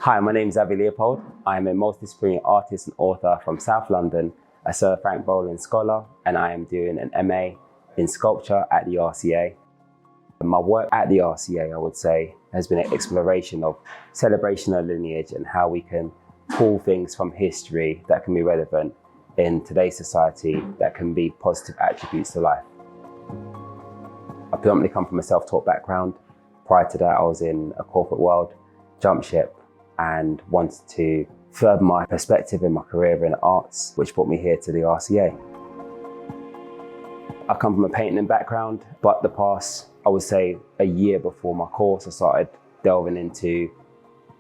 Hi, my name is Xavier Leopold. I'm a multidisciplinary artist and author from South London, a Sir Frank Boland scholar, and I am doing an MA in sculpture at the RCA. My work at the RCA, I would say, has been an exploration of celebration of lineage and how we can pull things from history that can be relevant in today's society that can be positive attributes to life. I predominantly come from a self-taught background. Prior to that, I was in a corporate world, jumped ship, and wanted to further my perspective in my career in arts, which brought me here to the RCA. I come from a painting background, but the past, I would say a year before my course, I started delving into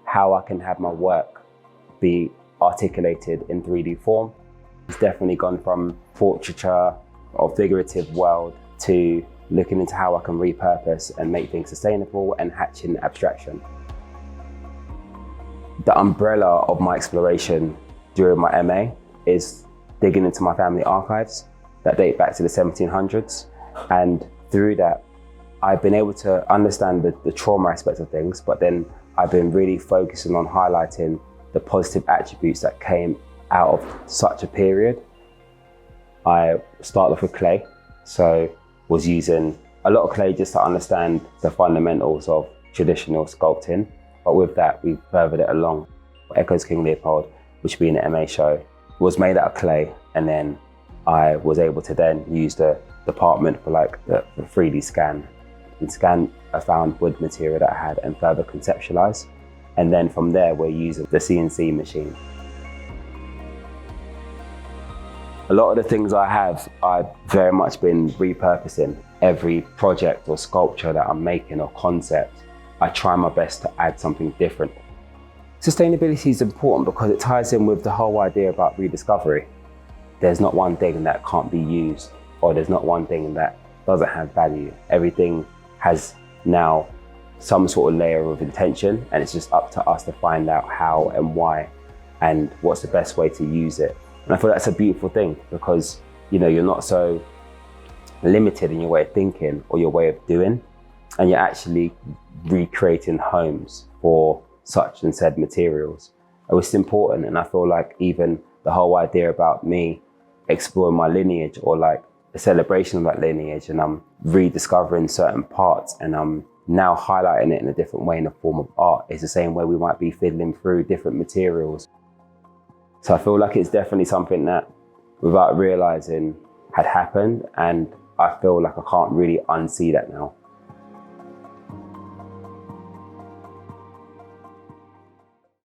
how I can have my work be articulated in 3D form. It's definitely gone from portraiture or figurative world to looking into how I can repurpose and make things sustainable and hatching abstraction. The umbrella of my exploration during my MA is digging into my family archives that date back to the 1700s. And through that, I've been able to understand the trauma aspect of things, but then I've been really focusing on highlighting the positive attributes that came out of such a period. I started off with clay, so was using a lot of clay just to understand the fundamentals of traditional sculpting. But with that, we furthered it along. Echoes King Leopold, which being an MA show, was made out of clay. And then I was able to then use the department for like the 3D scan. And scan a found wood material that I had and further conceptualize. And then from there, we're using the CNC machine. A lot of the things I have, I've very much been repurposing. Every project or sculpture that I'm making or concept, I try my best to add something different. Sustainability is important because it ties in with the whole idea about rediscovery. There's not one thing that can't be used, or there's not one thing that doesn't have value. Everything has now some sort of layer of intention, and it's just up to us to find out how and why and what's the best way to use it. And I feel that's a beautiful thing because, you know, you're not so limited in your way of thinking or your way of doing, and you're actually recreating homes for such and said materials. It's important, and I feel like even the whole idea about me exploring my lineage or like a celebration of that lineage, and I'm rediscovering certain parts and I'm now highlighting it in a different way in the form of art. It's the same way we might be fiddling through different materials. So I feel like it's definitely something that, without realizing, had happened, and I feel like I can't really unsee that now.